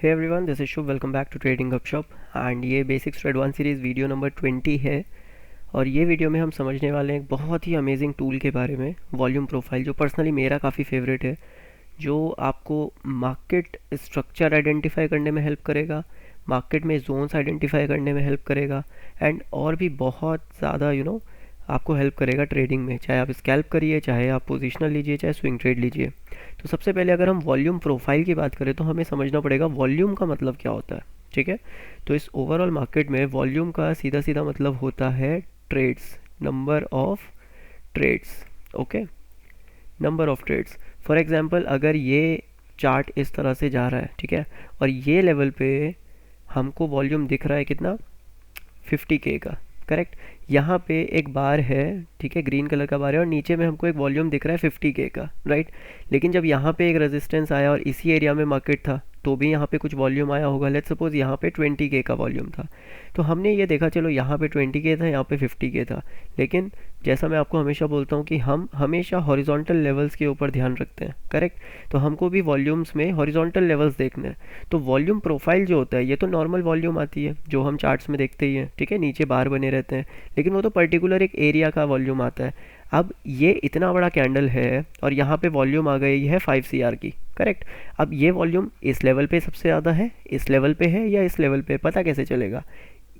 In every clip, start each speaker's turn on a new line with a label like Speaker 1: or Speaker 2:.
Speaker 1: Hey everyone, this is Shubh. Welcome back to trading Gupshup. And ये basics to advance series video number 20 है। और ये video में हम समझने वाले हैं एक बहुत ही अमेजिंग टूल के बारे में, वॉल्यूम प्रोफाइल, जो पर्सनली मेरा काफ़ी फेवरेट है, जो आपको मार्केट स्ट्रक्चर आइडेंटिफाई करने में हेल्प करेगा, मार्केट में जोन्स आइडेंटिफाई करने में हेल्प करेगा, एंड और भी बहुत ज़्यादा आपको हेल्प करेगा ट्रेडिंग में। चाहे आप स्कैल्प करिए, चाहे आप पोजिशनल लीजिए, चाहे स्विंग ट्रेड लीजिए। तो सबसे पहले अगर हम वॉल्यूम प्रोफाइल की बात करें तो हमें समझना पड़ेगा वॉल्यूम का मतलब क्या होता है। ठीक है, तो इस ओवरऑल मार्केट में वॉल्यूम का सीधा सीधा मतलब होता है trades, number of trades. Okay, number of trades. For example, अगर ये चार्ट इस तरह से जा रहा है, ठीक है, और ये लेवल पे हमको वॉल्यूम दिख रहा है कितना, 50K का। करेक्ट, यहाँ पे एक बार है, ठीक है, ग्रीन कलर का बार है, और नीचे में हमको एक वॉल्यूम दिख रहा है 50K का, राइट। लेकिन जब यहाँ पे एक रेजिस्टेंस आया और इसी एरिया में मार्केट था, तो भी यहाँ पे कुछ वॉल्यूम आया होगा। लेट्स सपोज यहाँ पे 20K का वॉल्यूम था, तो हमने ये देखा, चलो यहाँ पे 20K था, यहाँ पे 50K था। लेकिन जैसा मैं आपको हमेशा बोलता हूँ कि हम हमेशा हॉरिजॉन्टल लेवल्स के ऊपर ध्यान रखते हैं। करेक्ट, तो हमको भी वॉल्यूम्स में हॉरिजॉन्टल लेवल्स देखने हैं। तो वॉल्यूम प्रोफाइल जो होता है, ये तो नॉर्मल वॉल्यूम आती है जो हम चार्ट्स में देखते ही हैं, ठीक है, नीचे बार बने रहते हैं, लेकिन वो तो पर्टिकुलर एक एरिया का वॉल्यूम आता है। अब ये इतना बड़ा कैंडल है और यहाँ पे वॉल्यूम आ गई है 5 CR की। करेक्ट, अब ये वॉल्यूम इस लेवल पे सबसे ज़्यादा है, इस लेवल पे है, या इस लेवल पे, पता कैसे चलेगा?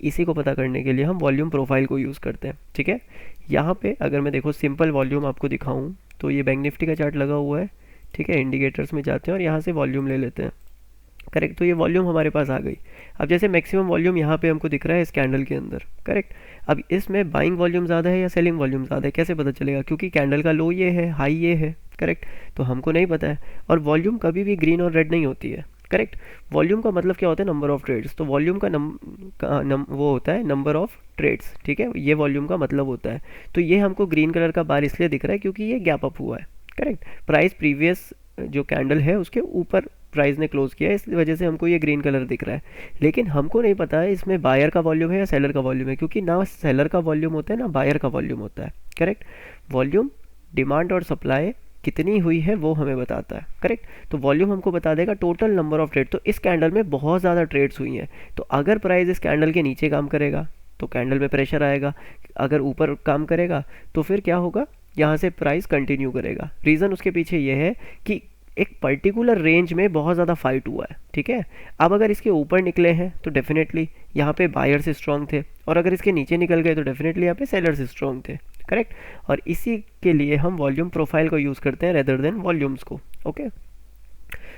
Speaker 1: इसी को पता करने के लिए हम वॉल्यूम प्रोफाइल को यूज़ करते हैं। ठीक है, यहाँ पे अगर मैं देखो सिंपल वॉल्यूम आपको दिखाऊं, तो ये बैंक निफ्टी का चार्ट लगा हुआ है, ठीक है, इंडिकेटर्स में जाते हैं और यहाँ से वॉल्यूम ले लेते हैं। करेक्ट, तो ये वॉल्यूम हमारे पास आ गई। अब जैसे मैक्सिमम वॉल्यूम यहाँ पे हमको दिख रहा है इस कैंडल के अंदर। करेक्ट, अब इसमें बाइंग वॉल्यूम ज़्यादा है या सेलिंग वॉल्यूम ज़्यादा है, कैसे पता चलेगा? क्योंकि कैंडल का लो ये है, हाई ये है। करेक्ट, तो हमको नहीं पता है। और वॉल्यूम कभी भी ग्रीन और रेड नहीं होती है। करेक्ट, वॉल्यूम का मतलब क्या होता है? Number of trades. तो वॉल्यूम का वो होता है नंबर ऑफ ट्रेड्स। ठीक है, ये वॉल्यूम का मतलब होता है। तो ये हमको ग्रीन कलर का बार इसलिए दिख रहा है क्योंकि ये गैप अप हुआ है। करेक्ट, प्राइस प्रीवियस जो कैंडल है उसके ऊपर प्राइस ने क्लोज किया है, इस वजह से हमको ये ग्रीन कलर दिख रहा है। लेकिन हमको नहीं पता है इसमें बायर का वॉल्यूम है या सेलर का वॉल्यूम है, क्योंकि ना सेलर का वॉल्यूम होता है ना बायर का वॉल्यूम होता है। करेक्ट, वॉल्यूम डिमांड और सप्लाई कितनी हुई है वो हमें बताता है। करेक्ट, तो वॉल्यूम हमको बता देगा टोटल नंबर ऑफ ट्रेड। तो इस कैंडल में बहुत ज़्यादा ट्रेड्स हुई हैं, तो अगर प्राइस इस कैंडल के नीचे काम करेगा तो कैंडल में प्रेशर आएगा, अगर ऊपर काम करेगा तो फिर क्या होगा, यहाँ से प्राइस कंटिन्यू करेगा। रीज़न उसके पीछे ये है कि एक पर्टिकुलर रेंज में बहुत ज़्यादा फाइट हुआ है। ठीक है, अब अगर इसके ऊपर निकले हैं तो डेफिनेटली यहाँ पे बायर्स स्ट्रॉन्ग थे, और अगर इसके नीचे निकल गए तो डेफिनेटली यहाँ पे सेलर्स स्ट्रॉन्ग थे। करेक्ट, और इसी के लिए हम वॉल्यूम प्रोफाइल को यूज़ करते हैं रेदर देन वॉल्यूम्स को। ओके,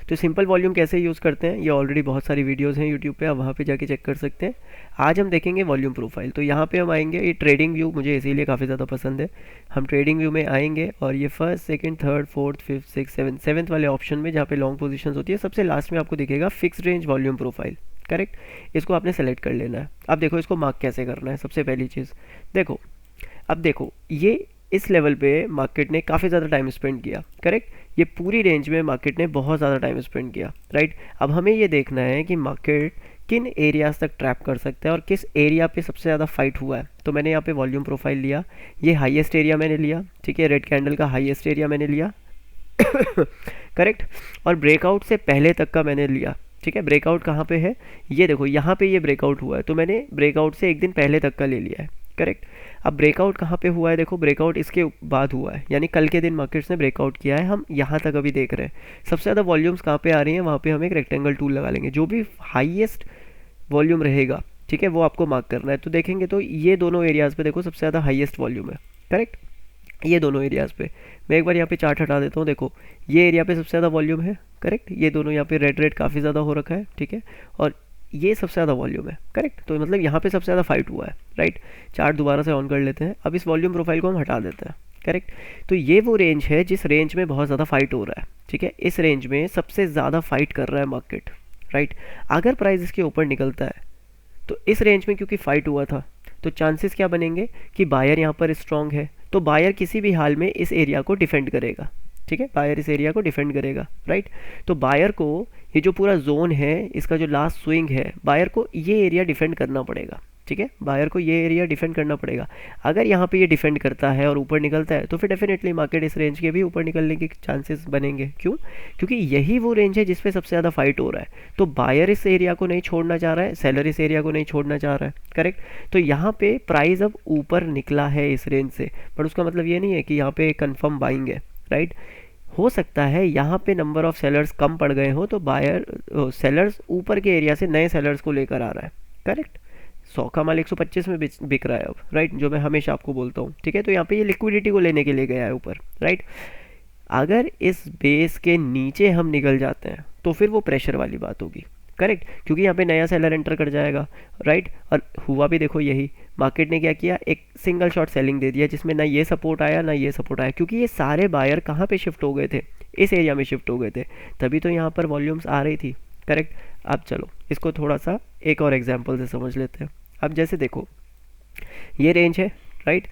Speaker 1: तो सिंपल वॉल्यूम कैसे यूज़ करते हैं, ये ऑलरेडी बहुत सारी वीडियोस हैं यूट्यूब पे, आप वहाँ पे जाके चेक कर सकते हैं। आज हम देखेंगे वॉल्यूम प्रोफाइल। तो यहाँ पे हम आएंगे, ये ट्रेडिंग व्यू मुझे इसीलिए काफ़ी ज़्यादा पसंद है। हम ट्रेडिंग व्यू में आएंगे और ये first, second, third, fourth, fifth, six, seventh वाले ऑप्शन में जहाँ पे लॉन्ग पोजीशंस होती है, सबसे लास्ट में आपको दिखेगा fix range volume profile. Correct, इसको आपने सेलेक्ट कर लेना है। अब देखो इसको मार्क कैसे करना है। सबसे पहली चीज़ देखो, अब देखो ये इस लेवल पे मार्केट ने काफ़ी ज़्यादा टाइम स्पेंड किया। करेक्ट, ये पूरी रेंज में मार्केट ने बहुत ज़्यादा टाइम स्पेंड किया, राइट। अब हमें ये देखना है कि मार्केट किन एरियाज तक ट्रैप कर सकता है और किस एरिया पे सबसे ज़्यादा फाइट हुआ है। तो मैंने यहाँ पे वॉल्यूम प्रोफाइल लिया, ये हाईएस्ट एरिया मैंने लिया, ठीक है, रेड कैंडल का हाईएस्ट एरिया मैंने लिया। करेक्ट, और ब्रेकआउट से पहले तक का मैंने लिया। ठीक है, ब्रेकआउट कहाँ पे है, ये देखो यहाँ पे ये ब्रेकआउट हुआ है, तो मैंने ब्रेकआउट से एक दिन पहले तक का ले लिया है। करेक्ट, अब ब्रेकआउट कहाँ पे हुआ है, देखो ब्रेकआउट इसके बाद हुआ है, यानी कल के दिन मार्केट्स ने ब्रेकआउट किया है। हम यहाँ तक अभी देख रहे हैं सबसे ज़्यादा वॉल्यूम्स कहाँ पे आ रही हैं, वहाँ पे हम एक रेक्टेंगल टूल लगा लेंगे, जो भी हाईएस्ट वॉल्यूम रहेगा, ठीक है, वो आपको मार्क करना है। तो देखेंगे तो ये दोनों एरियाज़ पे देखो सबसे ज़्यादा हाईएस्ट वॉल्यूम है। करेक्ट, ये दोनों एरियाज़ पे मैं एक बार यहाँ पे चार्ट हटा देता हूँ। देखो ये एरिया पे सबसे ज़्यादा वॉल्यूम है। करेक्ट, ये दोनों यहाँ पे रेड रेड काफ़ी ज़्यादा हो रखा है, ठीक है, और ये सबसे ज़्यादा वॉल्यूम है। करेक्ट, तो मतलब यहाँ पे सबसे ज़्यादा फाइट हुआ है, राइट। चार्ट दोबारा से ऑन कर लेते हैं। अब इस वॉल्यूम प्रोफाइल को हम हटा देते हैं। करेक्ट, तो ये वो रेंज है जिस रेंज में बहुत ज़्यादा फाइट हो रहा है, ठीक है, इस रेंज में सबसे ज़्यादा फाइट कर रहा है मार्केट, राइट। अगर प्राइस इसके ऊपर निकलता है तो इस रेंज में क्योंकि फाइट हुआ था, तो चांसेस क्या बनेंगे कि बायर यहाँ पर स्ट्रांग है, तो बायर किसी भी हाल में इस एरिया को डिफेंड करेगा। ठीक है, बायर इस एरिया को डिफेंड करेगा, राइट। तो बायर को ये जो पूरा जोन है, इसका जो लास्ट स्विंग है, बायर को ये एरिया डिफेंड करना पड़ेगा। ठीक है, बायर को ये एरिया डिफेंड करना पड़ेगा। अगर यहाँ पे ये डिफेंड करता है और ऊपर निकलता है तो फिर डेफिनेटली मार्केट इस रेंज के भी ऊपर निकलने के चांसेस बनेंगे। क्यों? क्योंकि यही वो रेंज है जिसपे सबसे ज़्यादा फाइट हो रहा है। तो बायर इस एरिया को नहीं छोड़ना चाह रहा है, सेलर इस एरिया को नहीं छोड़ना चाह रहा है, करेक्ट। तो यहाँ पे प्राइस अब ऊपर निकला है इस रेंज से, बट उसका मतलब ये नहीं है कि यहाँ पे कंफर्म बाइंग है, राइट। हो सकता है यहाँ पे नंबर ऑफ सेलर्स कम पड़ गए हो तो बायर सेलर्स ऊपर के एरिया से नए सेलर्स को लेकर आ रहा है, करेक्ट। 100 का माल 125 में बिक रहा है अब, राइट, जो मैं हमेशा आपको बोलता हूँ, ठीक है। तो यहाँ पे ये लिक्विडिटी को लेने के लिए गया है ऊपर, राइट। अगर इस बेस के नीचे हम निकल जाते हैं तो फिर वो प्रेशर वाली बात होगी, करेक्ट, क्योंकि यहाँ पे नया सेलर एंटर कर जाएगा, राइट। और हुआ भी देखो यही, मार्केट ने क्या किया, एक सिंगल शॉट सेलिंग दे दिया जिसमें ना ये सपोर्ट आया ना ये सपोर्ट आया, क्योंकि ये सारे बायर कहाँ पे शिफ्ट हो गए थे, इस एरिया में शिफ्ट हो गए थे, तभी तो यहाँ पर वॉल्यूम्स आ रही थी, करेक्ट। अब चलो इसको थोड़ा सा एक और एग्जाम्पल से समझ लेते हैं। अब जैसे देखो ये रेंज है, राइट,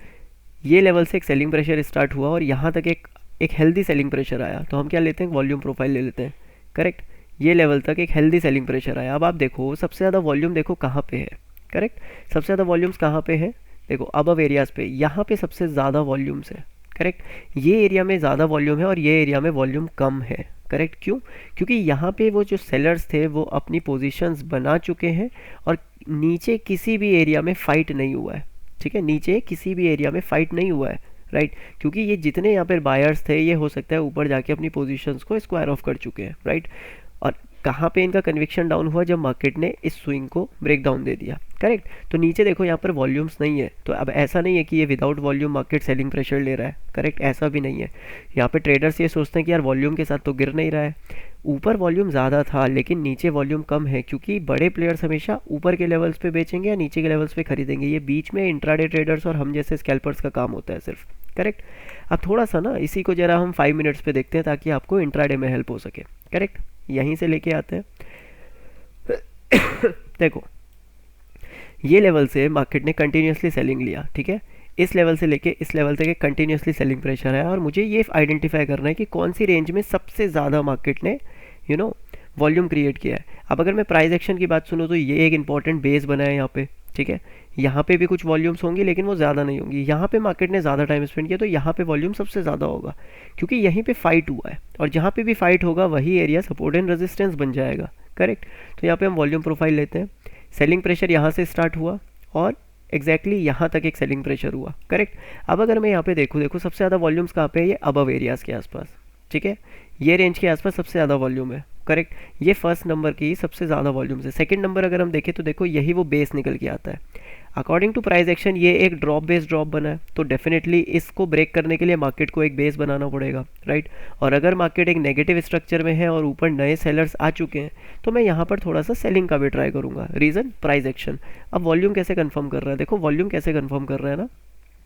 Speaker 1: ये लेवल से एक सेलिंग प्रेशर स्टार्ट हुआ और यहाँ तक एक हेल्दी सेलिंग प्रेशर आया, तो हम क्या लेते हैं, वॉल्यूम प्रोफाइल ले लेते हैं, करेक्ट। ये लेवल तक एक हेल्दी सेलिंग प्रेशर आया। अब आप देखो सबसे ज़्यादा वॉल्यूम देखो कहाँ पे है, करेक्ट, सबसे ज़्यादा वॉल्यूम्स कहाँ पे है, देखो अबव एरियाज़ पे, यहाँ पे सबसे ज़्यादा वॉल्यूम्स है, करेक्ट। ये एरिया में ज़्यादा वॉल्यूम है और ये एरिया में वॉल्यूम कम है, करेक्ट। क्यों? क्योंकि यहाँ पे वो जो सेलर्स थे वो अपनी पोजीशंस बना चुके हैं और नीचे किसी भी एरिया में फाइट नहीं हुआ है, ठीक है, नीचे किसी भी एरिया में फाइट नहीं हुआ है, राइट। क्योंकि ये जितने यहाँ पर बायर्स थे ये हो सकता है ऊपर जाके अपनी पोजीशंस को स्क्वायर ऑफ कर चुके हैं, राइट। और कहाँ पे इनका कन्विक्शन डाउन हुआ, जब मार्केट ने इस स्विंग को ब्रेक डाउन दे दिया, करेक्ट। तो नीचे देखो यहाँ पर वॉल्यूम्स नहीं है, तो अब ऐसा नहीं है कि ये without volume market selling pressure ले रहा है, करेक्ट, ऐसा भी नहीं है। यहाँ पे ट्रेडर्स ये सोचते हैं कि यार वॉल्यूम के साथ तो गिर नहीं रहा है, ऊपर वॉल्यूम ज़्यादा था लेकिन नीचे वॉल्यूम कम है, क्योंकि बड़े प्लेयर्स हमेशा ऊपर के लेवल्स पे बेचेंगे या नीचे के लेवल्स पे खरीदेंगे, ये बीच में इंट्राडे ट्रेडर्स और हम जैसे स्कैल्पर्स का काम होता है सिर्फ, करेक्ट। अब थोड़ा सा ना इसी को जरा हम 5 मिनट्स पे देखते हैं ताकि आपको इंट्राडे में हेल्प हो सके, करेक्ट। यहीं से लेके आते हैं देखो ये लेवल से मार्केट ने कंटिन्यूसली सेलिंग लिया, ठीक है, इस लेवल से लेके इस लेवल तक एक कंटिन्यूसली सेलिंग प्रेशर है और मुझे ये आइडेंटिफाई करना है कि कौन सी रेंज में सबसे ज़्यादा मार्केट ने वॉल्यूम क्रिएट किया है। अब अगर मैं प्राइस एक्शन की बात सुनूँ तो ये एक इंपॉर्टेंट बेस बना है यहाँ पे, ठीक है, यहाँ पे भी कुछ वॉल्यूम्स होंगी लेकिन वो ज़्यादा नहीं होंगी, यहाँ पे मार्केट ने ज़्यादा टाइम स्पेंड किया तो यहाँ पे वॉल्यूम सबसे ज़्यादा होगा, क्योंकि यहीं पे फाइट हुआ है और जहाँ पे भी फाइट होगा वही एरिया सपोर्ट एंड रेजिस्टेंस बन जाएगा, करेक्ट। तो यहाँ पे हम वॉल्यूम प्रोफाइल लेते हैं, सेलिंग प्रेशर यहाँ से स्टार्ट हुआ और एग्जैक्टली यहाँ तक एक सेलिंग प्रेशर हुआ, करेक्ट। अब अगर मैं यहाँ पे देखो सबसे ज़्यादा वॉल्यूम्स कहाँ पे है, ये अबव एरियाज़ के आसपास, ठीक है, ये रेंज के आसपास सबसे ज़्यादा वॉल्यूम है, करेक्ट। ये फर्स्ट नंबर की सबसे ज़्यादा वॉल्यूम है। सेकंड नंबर अगर हम देखें तो देखो यही वो बेस निकल के आता है। अकॉर्डिंग टू प्राइस एक्शन ये एक ड्रॉप बेस ड्रॉप बना है, तो डेफिनेटली इसको ब्रेक करने के लिए मार्केट को एक बेस बनाना पड़ेगा, राइट। और अगर मार्केट एक नेगेटिव स्ट्रक्चर में है और ऊपर नए सेलर्स आ चुके हैं तो मैं यहाँ पर थोड़ा सा सेलिंग का भी ट्राई करूँगा। Reason price action. अब वॉल्यूम कैसे कंफर्म कर रहा है, देखो वॉल्यूम कैसे कंफर्म कर रहा है ना,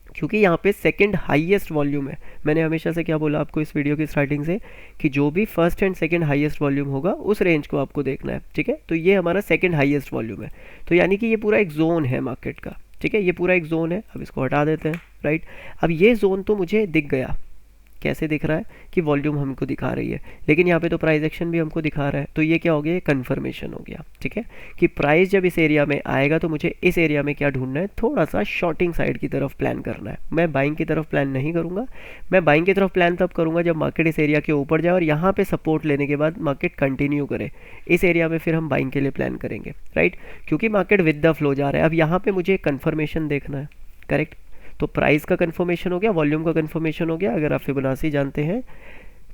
Speaker 1: क्योंकि यहाँ पे सेकंड हाईएस्ट वॉल्यूम है। मैंने हमेशा से क्या बोला आपको इस वीडियो की स्टार्टिंग से कि जो भी first and second highest volume होगा उस रेंज को आपको देखना है, ठीक है। तो ये हमारा सेकंड हाईएस्ट वॉल्यूम है, तो यानी कि ये पूरा एक जोन है मार्केट का, ठीक है, ये पूरा एक जोन है। अब इसको हटा देते हैं, राइट। अब ये जोन तो मुझे दिख गया, कैसे दिख रहा है कि वॉल्यूम हमको दिखा रही है, लेकिन यहाँ पे तो प्राइस एक्शन भी हमको दिखा रहा है, तो ये क्या हो गया, ये कन्फर्मेशन हो गया, ठीक है, कि प्राइस जब इस एरिया में आएगा तो मुझे इस एरिया में क्या ढूंढना है, थोड़ा सा शॉर्टिंग साइड की तरफ प्लान करना है। मैं बाइंग की तरफ प्लान नहीं करूँगा, मैं बाइंग की तरफ प्लान तब करूँगा जब मार्केट इस एरिया के ऊपर जाए और यहाँ पे सपोर्ट लेने के बाद मार्केट कंटिन्यू करे, इस एरिया में फिर हम बाइंग के लिए प्लान करेंगे, राइट, क्योंकि मार्केट विद द फ्लो जा रहा है। अब यहाँ पे मुझे कन्फर्मेशन देखना है, करेक्ट। तो प्राइस का कंफर्मेशन हो गया, वॉल्यूम का कंफर्मेशन हो गया, अगर आप फिबोनाची जानते हैं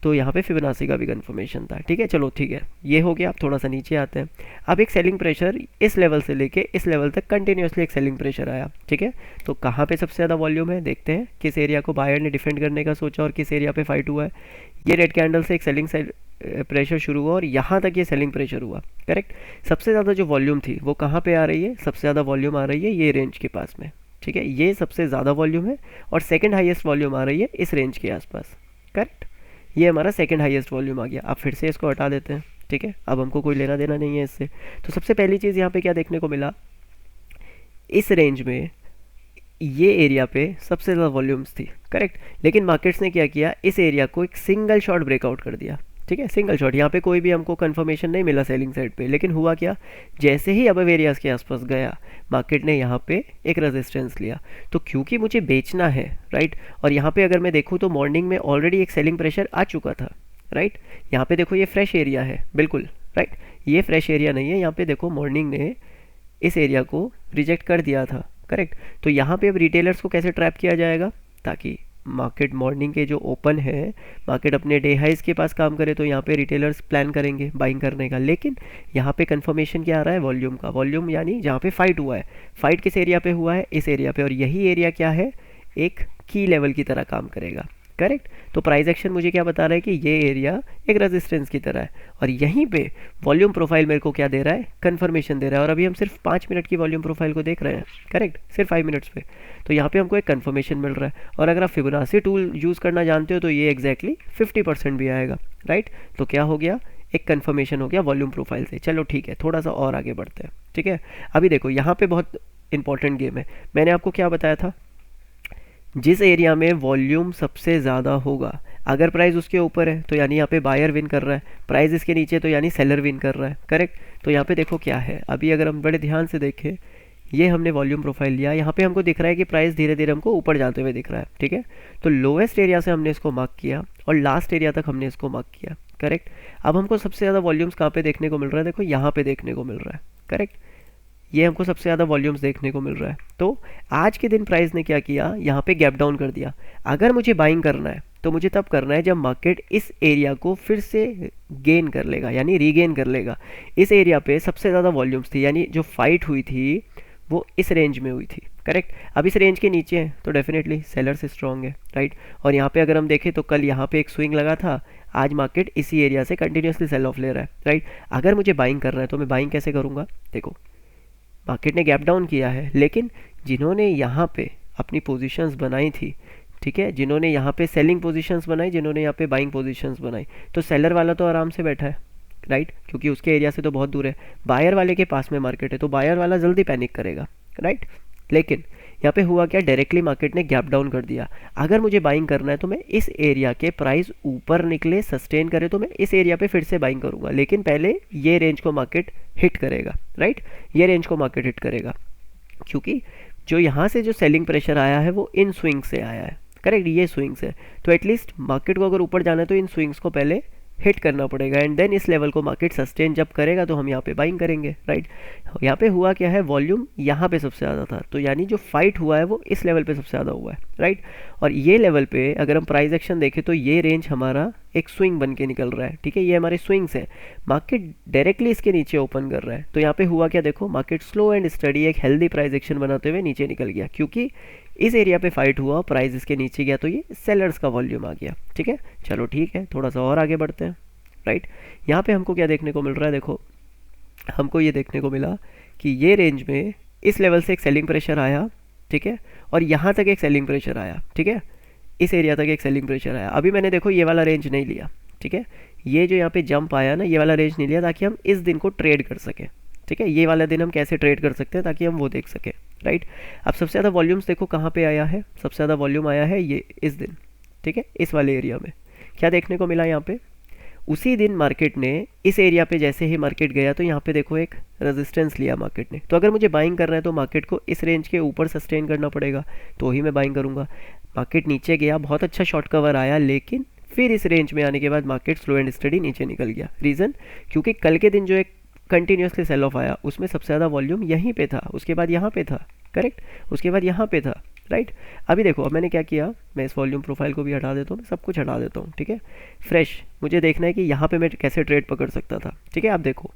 Speaker 1: तो यहाँ पे फिबोनाची का भी कंफर्मेशन था, ठीक है। चलो ठीक है, ये हो गया। अब थोड़ा सा नीचे आते हैं। अब एक सेलिंग प्रेशर इस लेवल से लेके इस लेवल तक कंटिन्यूसली एक सेलिंग प्रेशर आया, ठीक है। तो कहाँ पे सबसे ज़्यादा वॉल्यूम है, देखते हैं किस एरिया को बायर ने डिफेंड करने का सोचा और किस एरिया पे फाइट हुआ है। ये रेड कैंडल से एक सेलिंग प्रेशर शुरू हुआ और यहाँ तक ये सेलिंग प्रेशर हुआ, करेक्ट। सबसे ज़्यादा जो वॉल्यूम थी वो कहाँ पे आ रही है, सबसे ज़्यादा वॉल्यूम आ रही है ये रेंज के पास में, ठीक है, ये सबसे ज़्यादा वॉल्यूम है और सेकंड हाईएस्ट वॉल्यूम आ रही है इस रेंज के आसपास, करेक्ट। ये हमारा सेकंड हाईएस्ट वॉल्यूम आ गया। अब फिर से इसको हटा देते हैं, ठीक है, अब हमको कोई लेना देना नहीं है इससे। तो सबसे पहली चीज़ यहाँ पे क्या देखने को मिला, इस रेंज में ये एरिया पे सबसे ज़्यादा वॉल्यूम्स थी, करेक्ट, लेकिन मार्केट्स ने क्या किया, इस एरिया को एक सिंगल शॉट ब्रेकआउट कर दिया, ठीक है, सिंगल शॉट, यहाँ पे कोई भी हमको कंफर्मेशन नहीं मिला सेलिंग साइड पे। लेकिन हुआ क्या, जैसे ही अबव एरियाज के आसपास गया मार्केट ने यहाँ पे एक रेजिस्टेंस लिया। तो क्योंकि मुझे बेचना है, राइट, और यहाँ पे अगर मैं देखूँ तो मॉर्निंग में ऑलरेडी एक सेलिंग प्रेशर आ चुका था, राइट। यहाँ पे देखो ये फ्रेश एरिया है, बिल्कुल राइट, ये फ्रेश एरिया नहीं है। यहाँ पे देखो मॉर्निंग ने इस एरिया को रिजेक्ट कर दिया था, करेक्ट। तो यहाँ पे अब रिटेलर्स को कैसे ट्रैप किया जाएगा, ताकि मार्केट मॉर्निंग के जो ओपन है, मार्केट अपने डे हाइज के पास काम करे, तो यहाँ पे रिटेलर्स प्लान करेंगे बाइंग करने का। लेकिन यहाँ पे कंफर्मेशन क्या आ रहा है, वॉल्यूम का। वॉल्यूम यानी जहाँ पे फाइट हुआ है, फाइट किस एरिया पे हुआ है, इस एरिया पे, और यही एरिया क्या है, एक की लेवल की तरह काम करेगा, करेक्ट। तो प्राइस एक्शन मुझे क्या बता रहा है कि ये एरिया एक रेजिस्टेंस की तरह है, और यहीं पे वॉल्यूम प्रोफाइल मेरे को क्या दे रहा है, कंफर्मेशन दे रहा है। और अभी हम सिर्फ 5 मिनट की वॉल्यूम प्रोफाइल को देख रहे हैं, करेक्ट, सिर्फ 5 मिनट्स पे। तो यहाँ पे हमको एक कंफर्मेशन मिल रहा है। और अगर आप फिबोनाची टूल यूज़ करना जानते हो तो ये एग्जैक्टली 50% भी आएगा, राइट। तो क्या हो गया, एक कंफर्मेशन हो गया वॉल्यूम प्रोफाइल से। चलो ठीक है, थोड़ा सा और आगे बढ़ते हैं, ठीक है। अभी देखो यहाँ पे बहुत इंपॉर्टेंट गेम है। मैंने आपको क्या बताया था, जिस एरिया में वॉल्यूम सबसे ज़्यादा होगा, अगर प्राइस उसके ऊपर है तो यानी यहाँ पे बायर विन कर रहा है, प्राइस इसके नीचे तो यानी सेलर विन कर रहा है, करेक्ट। तो यहाँ पे देखो क्या है, अभी अगर हम बड़े ध्यान से देखें, ये हमने वॉल्यूम प्रोफाइल लिया, यहाँ पे हमको दिख रहा है कि प्राइस धीरे धीरे हमको ऊपर जाते हुए दिख रहा है, ठीक है। तो लोएस्ट एरिया से हमने इसको मार्क किया और लास्ट एरिया तक हमने इसको मार्क किया, करेक्ट। अब हमको सबसे ज़्यादा वॉल्यूम्स कहाँ पे देखने को मिल रहा है, देखो यहाँ पे देखने को मिल रहा है, करेक्ट। ये हमको सबसे ज़्यादा वॉल्यूम्स देखने को मिल रहा है। तो आज के दिन प्राइस ने क्या किया, यहाँ पे गैप डाउन कर दिया। अगर मुझे बाइंग करना है तो मुझे तब करना है जब मार्केट इस एरिया को फिर से गेन कर लेगा, यानी रीगेन कर लेगा। इस एरिया पे सबसे ज़्यादा वॉल्यूम्स थी, यानी जो फाइट हुई थी वो इस रेंज में हुई थी, करेक्ट। अब इस रेंज के नीचे है तो डेफिनेटली सेलर से स्ट्रॉन्ग है, राइट। और यहाँ पे अगर हम देखें तो कल यहाँ पे एक स्विंग लगा था, आज मार्केट इसी एरिया से कंटिन्यूसली सेल ऑफ ले रहा है, राइट। अगर मुझे बाइंग करना है तो मैं बाइंग कैसे करूँगा, देखो मार्केट ने गैप डाउन किया है, लेकिन जिन्होंने यहाँ पे अपनी पोजीशंस बनाई थी, ठीक है, जिन्होंने यहाँ पे सेलिंग पोजीशंस बनाई, जिन्होंने यहाँ पे बाइंग पोजीशंस बनाई, तो सेलर वाला तो आराम से बैठा है, राइट, क्योंकि उसके एरिया से तो बहुत दूर है। बायर वाले के पास में मार्केट है, तो बायर वाला जल्दी पैनिक करेगा, राइट। लेकिन यहाँ पे हुआ क्या, डायरेक्टली मार्केट ने गैप डाउन कर दिया। अगर मुझे बाइंग करना है तो मैं इस एरिया के प्राइस ऊपर निकले, सस्टेन करे, तो मैं इस एरिया पे फिर से बाइंग करूंगा। लेकिन पहले ये रेंज को मार्केट हिट करेगा, राइट, ये रेंज को मार्केट हिट करेगा, क्योंकि जो यहाँ से जो सेलिंग प्रेशर आया है वो इन स्विंग से आया है, करेक्ट, ये स्विंग्स है। तो एटलीस्ट मार्केट को अगर ऊपर जाना है तो इन स्विंग्स को पहले हिट करना पड़ेगा, एंड देन इस लेवल को मार्केट सस्टेन जब करेगा तो हम यहाँ पे बाइंग करेंगे, राइट। यहाँ पे हुआ क्या है, वॉल्यूम यहाँ पे सबसे ज़्यादा था, तो यानी जो फाइट हुआ है वो इस लेवल पे सबसे ज़्यादा हुआ है, राइट। और ये लेवल पे अगर हम प्राइस एक्शन देखें तो ये रेंज हमारा एक स्विंग बन के निकल रहा है, ठीक है, ये हमारे स्विंग्स हैं। मार्केट डायरेक्टली इसके नीचे ओपन कर रहा है, तो यहाँ पे हुआ क्या, देखो मार्केट स्लो एंड स्टडी एक हेल्दी प्राइस एक्शन बनाते हुए नीचे निकल गया, क्योंकि इस एरिया पे फाइट हुआ, प्राइस इसके नीचे गया, तो ये सेलर्स का वॉल्यूम आ गया, ठीक है। चलो ठीक है, थोड़ा सा और आगे बढ़ते हैं, राइट। यहाँ पे हमको क्या देखने को मिल रहा है, देखो हमको ये देखने को मिला कि ये रेंज में इस लेवल से एक सेलिंग प्रेशर आया, ठीक है, और यहाँ तक एक सेलिंग प्रेशर आया, ठीक है, इस एरिया तक एक सेलिंग प्रेशर आया। अभी मैंने देखो ये वाला रेंज नहीं लिया, ठीक है, ये जो यहाँ पे जंप आया ना, ये वाला रेंज नहीं लिया, ताकि हम इस दिन को ट्रेड कर सकें, ठीक है। ये वाला दिन हम कैसे ट्रेड कर सकते हैं ताकि हम वो देख सकें, राइट। अब सबसे ज़्यादा वॉल्यूम्स देखो कहाँ पे आया है, सबसे ज़्यादा वॉल्यूम आया है ये इस दिन, ठीक है, इस वाले एरिया में। क्या देखने को मिला यहाँ पे, उसी दिन मार्केट ने इस एरिया पे जैसे ही मार्केट गया तो यहाँ पे देखो एक रेजिस्टेंस लिया मार्केट ने। तो अगर मुझे बाइंग करना है तो मार्केट को इस रेंज के ऊपर सस्टेन करना पड़ेगा, तो ही मैं बाइंग करूँगा। मार्केट नीचे गया, बहुत अच्छा शॉर्ट कवर आया, लेकिन फिर इस रेंज में आने के बाद मार्केट स्लो एंड स्टडी नीचे निकल गया। रीज़न, क्योंकि कल के दिन जो एक कंटिन्यूसली सेल ऑफ आया उसमें सबसे ज़्यादा वॉल्यूम यहीं पे था, उसके बाद यहाँ पे था, करेक्ट, उसके बाद यहाँ पे था, राइट। अभी देखो, अब मैंने क्या किया, मैं इस वॉल्यूम प्रोफाइल को भी हटा देता हूँ, मैं सब कुछ हटा देता हूँ, ठीक है। फ्रेश मुझे देखना है कि यहाँ पे मैं कैसे ट्रेड पकड़ सकता था, ठीक है। आप देखो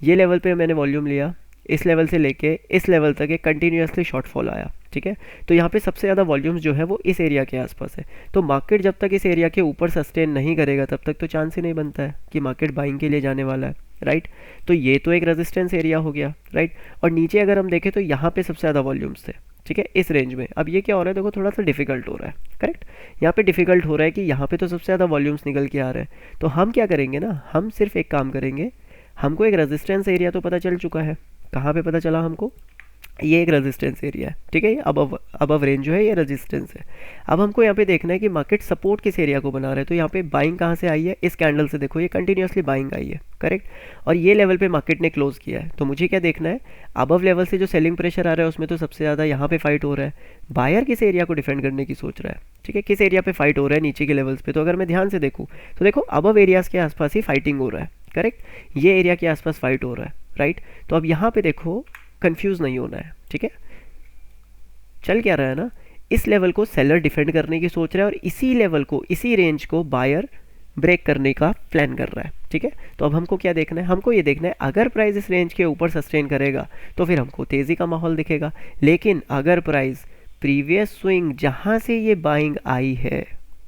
Speaker 1: ये लेवल पे मैंने वॉल्यूम लिया, इस लेवल से लेके इस लेवल तक एक कंटिन्यूसली शॉर्टफॉल आया, ठीक है। तो यहाँ पे सबसे ज़्यादा वॉल्यूम्स जो है वो इस एरिया के आसपास है। तो मार्केट जब तक इस एरिया के ऊपर सस्टेन नहीं करेगा तब तक तो चांस ही नहीं बनता है कि मार्केट बाइंग के लिए जाने वाला है, राइट। तो ये तो एक रेजिस्टेंस एरिया हो गया, राइट। और नीचे अगर हम देखें तो यहाँ पे सबसे ज़्यादा वॉल्यूम्स थे, ठीक है, इस रेंज में। अब ये क्या हो रहा है, देखो थोड़ा सा डिफिकल्ट हो रहा है, करेक्ट। यहाँ पे डिफिकल्ट हो रहा है कि यहाँ पे तो सबसे ज़्यादा वॉल्यूम्स निकल के आ रहे हैं। तो हम क्या करेंगे ना, हम सिर्फ एक काम करेंगे, हमको एक रेजिस्टेंस एरिया तो पता चल चुका है। कहाँ पे पता चला हमको, ये एक रेजिस्टेंस एरिया है, ठीक है। ये अबव रेंज जो है ये रेजिस्टेंस है। अब हमको यहाँ पे देखना है कि मार्केट सपोर्ट किस एरिया को बना रहा है। तो यहाँ पे बाइंग कहाँ से आई है, इस कैंडल से देखो ये कंटिन्यूसली बाइंग आई है, करेक्ट। और ये लेवल पे मार्केट ने क्लोज किया है। तो मुझे क्या देखना है, अबव लेवल से जो सेलिंग प्रेशर आ रहा है उसमें तो सबसे ज़्यादा यहाँ पे फाइट हो रहा है। बायर किस एरिया को डिफेंड करने की सोच रहा है, ठीक है, किस एरिया पे फाइट हो रहा है नीचे के लेवल्स पे। तो अगर मैं ध्यान से देखूँ तो देखो अबव एरियाज़ के आसपास ही फाइटिंग हो रहा है, करेक्ट। ये एरिया के आसपास फाइट हो रहा है, राइट। तो अब यहाँ पे देखो कंफ्यूज नहीं होना है, ठीक है। चल क्या रहा है ना, इस लेवल को सेलर डिफेंड करने की सोच रहा है और इसी लेवल को, इसी रेंज को बायर ब्रेक करने का प्लान कर रहा है, ठीक है। तो अब हमको क्या देखना है, हमको ये देखना है अगर प्राइस इस रेंज के ऊपर सस्टेन करेगा तो फिर हमको तेज़ी का माहौल दिखेगा। लेकिन अगर प्राइस प्रीवियस स्विंग जहाँ से ये बाइंग आई है,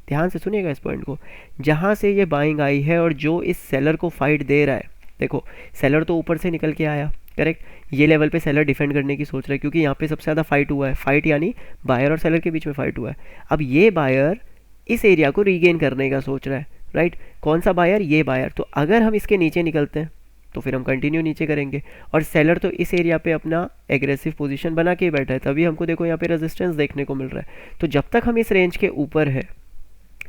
Speaker 1: ध्यान से सुनिएगा इस पॉइंट को, जहाँ से ये बाइंग आई है और जो इस सेलर को फाइट दे रहा है, देखो सेलर तो ऊपर से निकल के आया, करेक्ट। ये लेवल पे सेलर डिफेंड करने की सोच रहा है क्योंकि यहाँ पे सबसे ज़्यादा फाइट हुआ है, फाइट यानी बायर और सेलर के बीच में फाइट हुआ है। अब ये बायर इस एरिया को रीगेन करने का सोच रहा है, राइट। कौन सा बायर, ये बायर। तो अगर हम इसके नीचे निकलते हैं तो फिर हम कंटिन्यू नीचे करेंगे और सेलर तो इस एरिया पे अपना एग्रेसिव पोजीशन बना के ही बैठा है, तभी हमको देखो यहाँ पे रेजिस्टेंस देखने को मिल रहा है। तो जब तक हम इस रेंज के ऊपर है